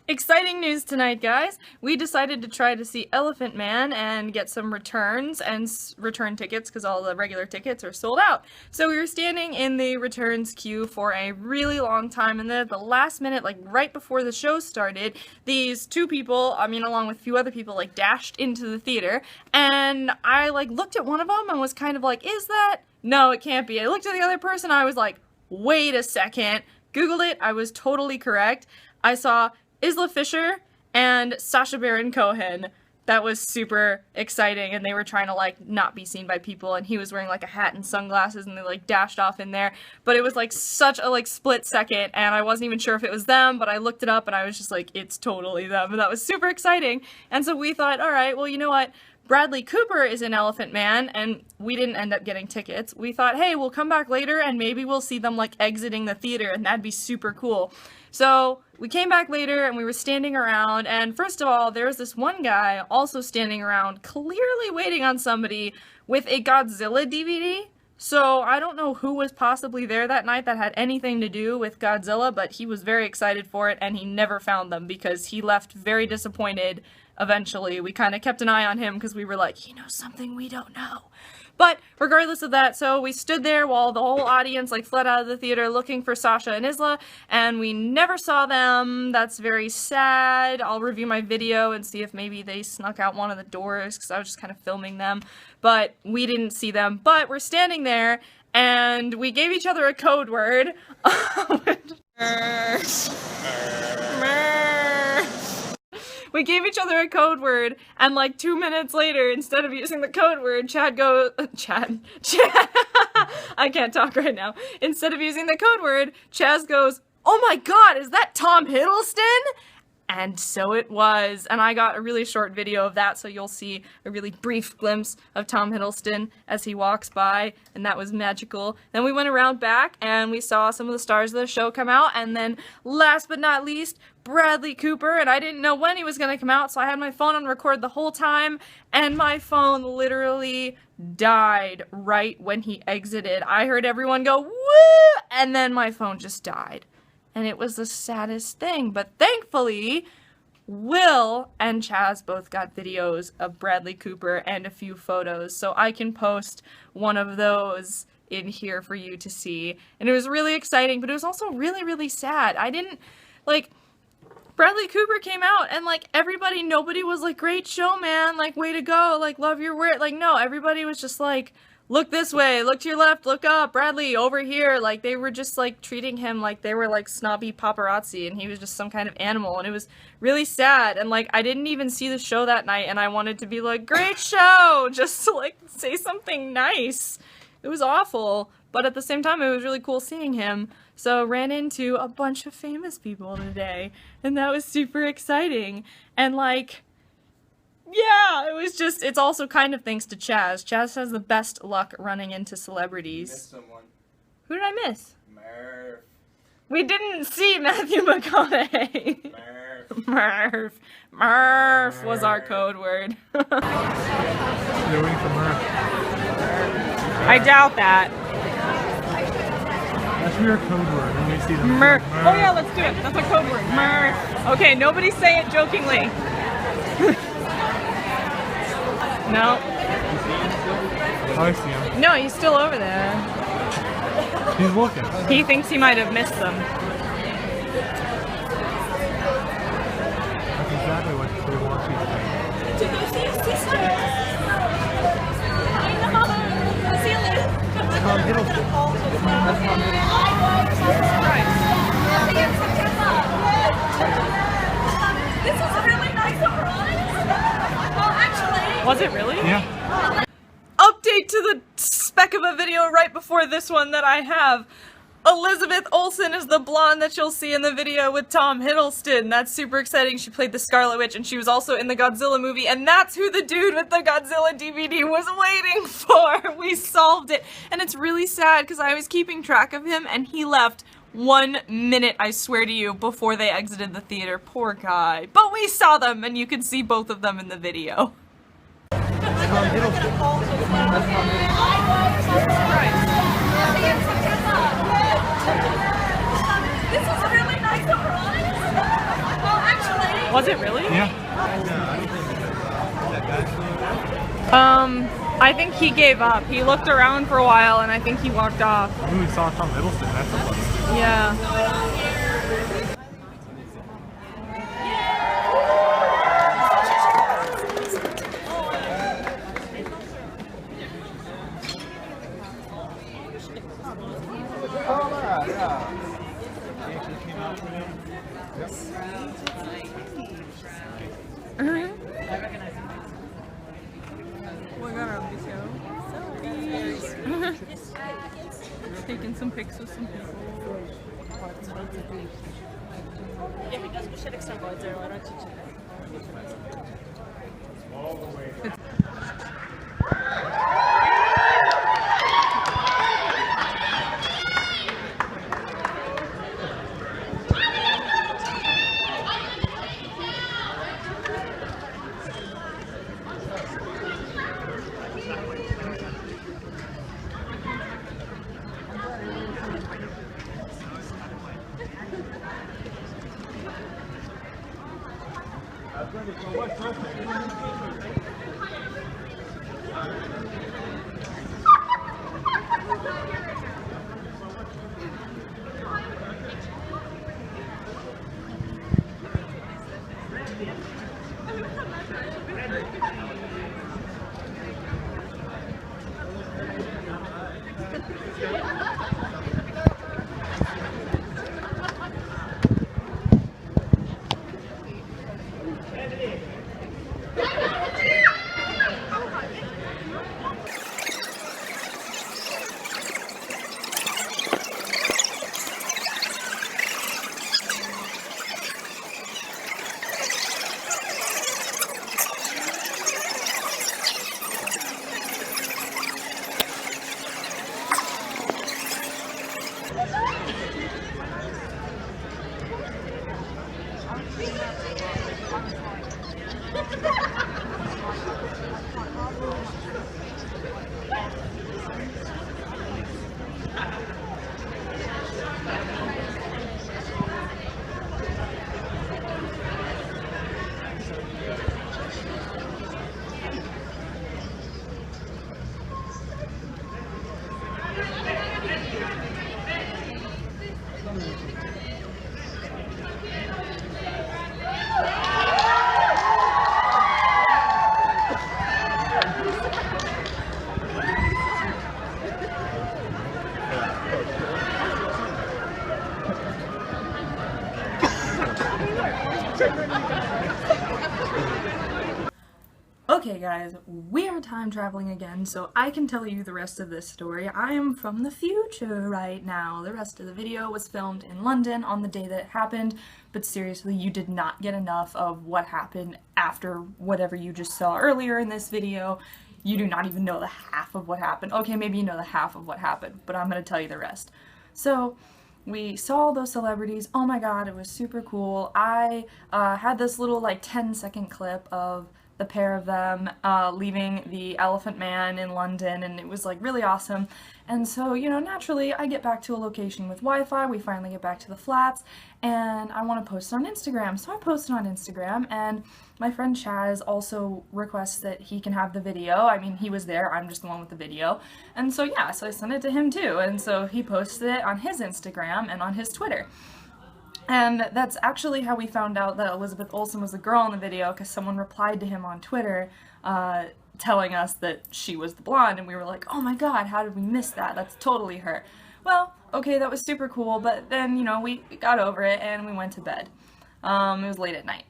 Exciting news tonight, guys. We decided to try to see Elephant Man and get some returns and return tickets because all the regular tickets are sold out. So we were standing in the returns queue for a really long time, and then at the last minute, like right before the show started, these two people, along with a few other people, like dashed into the theater, and I looked at one of them and was kind of like, is that? No, it can't be. I looked at the other person, I was like, wait a second. Googled it, I was totally correct. I saw Isla Fisher and Sacha Baron Cohen. That was super exciting, and they were trying to not be seen by people, and he was wearing a hat and sunglasses, and they dashed off in there. But it was such a split second, and I wasn't even sure if it was them, but I looked it up and I was just like, it's totally them, and that was super exciting. And so we thought, all right, well, you know what? Bradley Cooper is in Elephant Man, and we didn't end up getting tickets. We thought, hey, we'll come back later and maybe we'll see them exiting the theater, and that'd be super cool. So we came back later and we were standing around, and first of all, there was this one guy also standing around, clearly waiting on somebody with a Godzilla DVD. So I don't know who was possibly there that night that had anything to do with Godzilla, but he was very excited for it, and he never found them because he left very disappointed eventually. We kind of kept an eye on him because we were like, he knows something we don't know. But regardless of that, so we stood there while the whole audience fled out of the theater looking for Sacha and Isla, and we never saw them. That's very sad. I'll review my video and see if maybe they snuck out one of the doors because I was just kind of filming them. But we didn't see them. But we're standing there and we gave each other a code word. We gave each other a code word, and 2 minutes later, instead of using the code word, Chad, I can't talk right now. Instead of using the code word, Chaz goes, oh my god, is that Tom Hiddleston? And so it was, and I got a really short video of that, so you'll see a really brief glimpse of Tom Hiddleston as he walks by, and that was magical. Then we went around back, and we saw some of the stars of the show come out, and then last but not least, Bradley Cooper, and I didn't know when he was going to come out, so I had my phone on record the whole time, and my phone literally died right when he exited. I heard everyone go, woo, and then my phone just died. And it was the saddest thing, but thankfully, Will and Chaz both got videos of Bradley Cooper and a few photos, so I can post one of those in here for you to see. And it was really exciting, but it was also really, really sad. I didn't, Bradley Cooper came out, and, nobody was great show, man, way to go, love your work. No, everybody was just look this way, look to your left, look up, Bradley, over here. They were just, treating him like they were, snobby paparazzi, and he was just some kind of animal, and it was really sad, and, I didn't even see the show that night, and I wanted to be great show, just to, say something nice. It was awful, but at the same time, it was really cool seeing him, so ran into a bunch of famous people today, and that was super exciting, and, yeah, it was just, it's also kind of thanks to Chaz. Chaz has the best luck running into celebrities. You missed someone. Who did I miss? Murph. We didn't see Matthew McConaughey. Murph. Murph was our code word. They're waiting for Murph. I doubt that. That's your code word when we see them. Murph. Oh yeah, let's do it. That's a code word. Murph. Okay, nobody say it jokingly. No. Oh, I see him. No, he's still over there. He's looking. He thinks he might have missed them. That's exactly what they want you to think. To go see his sister. I know. See you later. Tom Hiddleston. That's Tom Hiddleston. This is a really nice surprise. Well, actually. Was it really? Yeah. Update to the speck of a video right before this one that I have. Elizabeth Olsen is the blonde that you'll see in the video with Tom Hiddleston. That's super exciting. She played the Scarlet Witch, and she was also in the Godzilla movie, and that's who the dude with the Godzilla DVD was waiting for. We solved it. And it's really sad because I was keeping track of him, and he left 1 minute, I swear to you, before they exited the theater. Poor guy. But we saw them, and you can see both of them in the video. Tom Hiddleston. That's Tom This is a really nice surprise. Well, actually. Was it really? Yeah. I think he gave up. He looked around for a while and I think he walked off. Ooh, we saw Tom Hiddleston. That's a plus. Yeah. Taking some pics with some people. Okay guys, we are time traveling again, so I can tell you the rest of this story. I am from the future right now. The rest of the video was filmed in London on the day that it happened, but seriously, you did not get enough of what happened after whatever you just saw earlier in this video. You do not even know the half of what happened. Okay, maybe you know the half of what happened, but I'm gonna tell you the rest. So, we saw those celebrities. Oh my god, it was super cool. I had this little like 10-second clip of the pair of them leaving the Elephant Man in London, and it was like really awesome. And so, you know, naturally I get back to a location with Wi-Fi, we finally get back to the flats, and I want to post it on Instagram. So I posted on Instagram, and my friend Chaz also requests that he can have the video. I mean, he was there, I'm just the one with the video. And so yeah, so I sent it to him too, and so he posted it on his Instagram and on his Twitter. And that's actually how we found out that Elizabeth Olsen was the girl in the video, because someone replied to him on Twitter telling us that she was the blonde, and we were like, oh my god, how did we miss that? That's totally her. Well, okay, that was super cool, but then, you know, we got over it and we went to bed. It was late at night.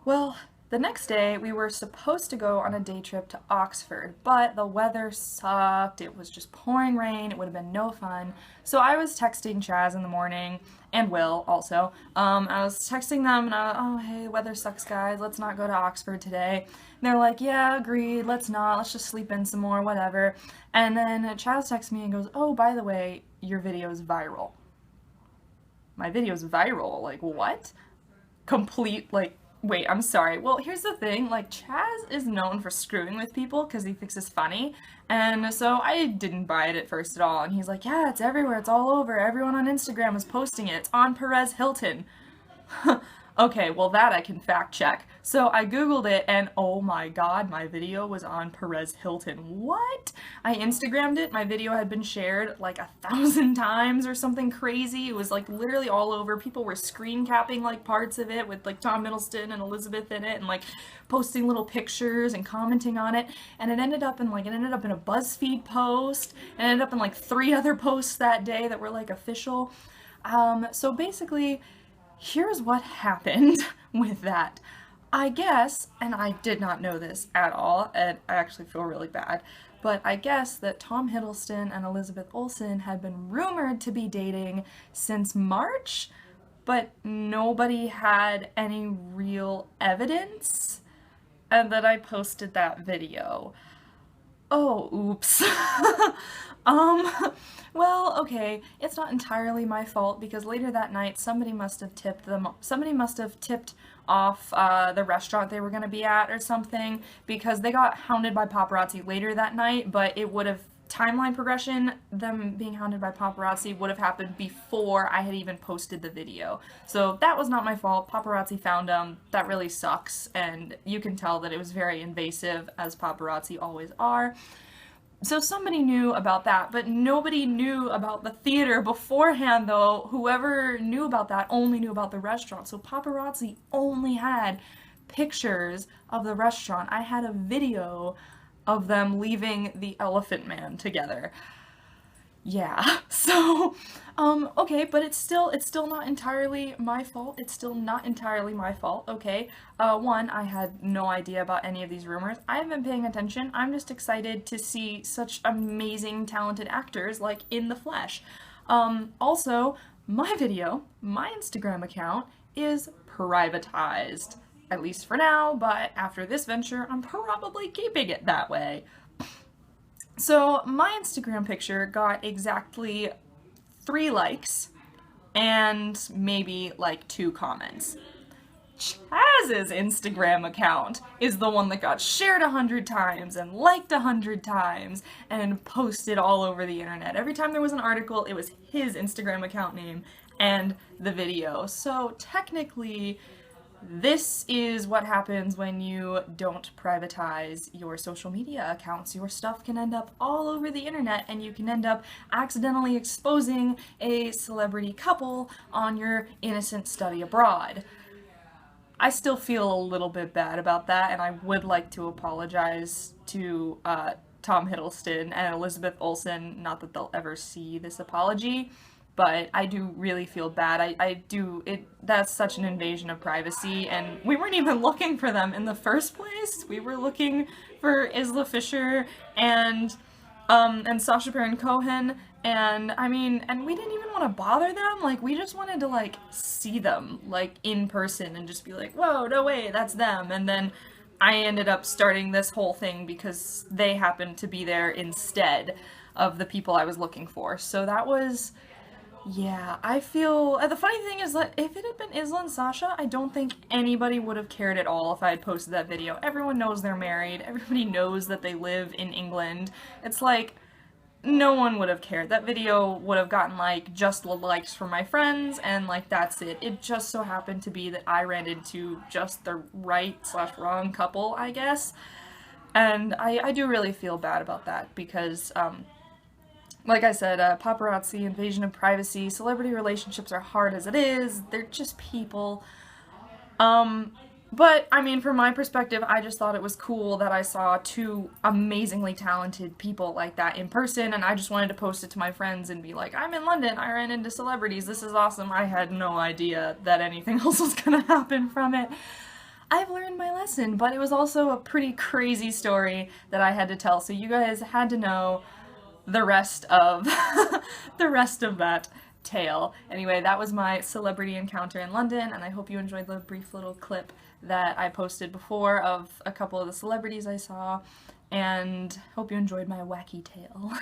Well, the next day, we were supposed to go on a day trip to Oxford, but the weather sucked. It was just pouring rain. It would have been no fun. So I was texting Chaz in the morning, and Will also. I was texting them, and oh, hey, weather sucks, guys. Let's not go to Oxford today. And they're like, yeah, agreed. Let's not. Let's just sleep in some more, whatever. And then Chaz texts me and goes, oh, by the way, your video's viral. My video's viral? Like, what? Complete, like, wait, I'm sorry. Well, here's the thing, like, Chaz is known for screwing with people because he thinks it's funny, and so I didn't buy it at first at all, and he's like, yeah, it's everywhere, it's all over, everyone on Instagram is posting it, it's on Perez Hilton. Okay, well that I can fact check. So I googled it and oh my god, my video was on Perez Hilton. What? I Instagrammed it, my video had been shared like 1,000 times or something crazy. It was like literally all over. People were screen capping like parts of it with like Tom Hiddleston and Elizabeth in it and like posting little pictures and commenting on it. And it ended up in a BuzzFeed post and ended up in like 3 other posts that day that were like official. So basically, here's what happened with that. I guess, and I did not know this at all, and I actually feel really bad, but I guess that Tom Hiddleston and Elizabeth Olsen had been rumored to be dating since March, but nobody had any real evidence, and that I posted that video. Oh, oops. Well, okay, it's not entirely my fault because later that night somebody must have tipped off the restaurant they were going to be at or something because they got hounded by paparazzi later that night, but it would have timeline progression, them being hounded by paparazzi would have happened before I had even posted the video. So that was not my fault. Paparazzi found them. That really sucks, and you can tell that it was very invasive, as paparazzi always are. So somebody knew about that, but nobody knew about the theater beforehand, though. Whoever knew about that only knew about the restaurant. So paparazzi only had pictures of the restaurant. I had a video of them leaving the Elephant Man together. Yeah, so, okay, but it's still not entirely my fault. It's still not entirely my fault, okay? One, I had no idea about any of these rumors. I haven't been paying attention. I'm just excited to see such amazing, talented actors, like, in the flesh. Also, my video, my Instagram account, is privatized. At least for now, but after this venture, I'm probably keeping it that way. So my Instagram picture got exactly 3 likes and maybe like 2 comments. Chaz's Instagram account is the one that got shared 100 times and liked 100 times and posted all over the internet. Every time there was an article, it was his Instagram account name and the video. So technically, this is what happens when you don't privatize your social media accounts. Your stuff can end up all over the internet and you can end up accidentally exposing a celebrity couple on your innocent study abroad. I still feel a little bit bad about that, and I would like to apologize to Tom Hiddleston and Elizabeth Olsen, not that they'll ever see this apology. But I do really feel bad. That's such an invasion of privacy, and we weren't even looking for them in the first place. We were looking for Isla Fisher and Sacha Baron Cohen, and we didn't even want to bother them. Like, we just wanted to, like, see them, like, in person and just be like, whoa, no way, that's them. And then I ended up starting this whole thing because they happened to be there instead of the people I was looking for. So that was... Yeah, I feel... the funny thing is that if it had been Isla and Sasha, I don't think anybody would have cared at all if I had posted that video. Everyone knows they're married. Everybody knows that they live in England. It's like, no one would have cared. That video would have gotten, like, just likes from my friends, and, like, that's it. It just so happened to be that I ran into just the right/wrong couple, I guess. And I do really feel bad about that because, like I said, paparazzi, invasion of privacy, celebrity relationships are hard as it is. They're just people. But, I mean, from my perspective, I just thought it was cool that I saw 2 amazingly talented people like that in person, and I just wanted to post it to my friends and be like, I'm in London, I ran into celebrities, this is awesome. I had no idea that anything else was gonna happen from it. I've learned my lesson, but it was also a pretty crazy story that I had to tell, so you guys had to know the rest of that tale. Anyway, that was my celebrity encounter in London, and I hope you enjoyed the brief little clip that I posted before of a couple of the celebrities I saw, and hope you enjoyed my wacky tale.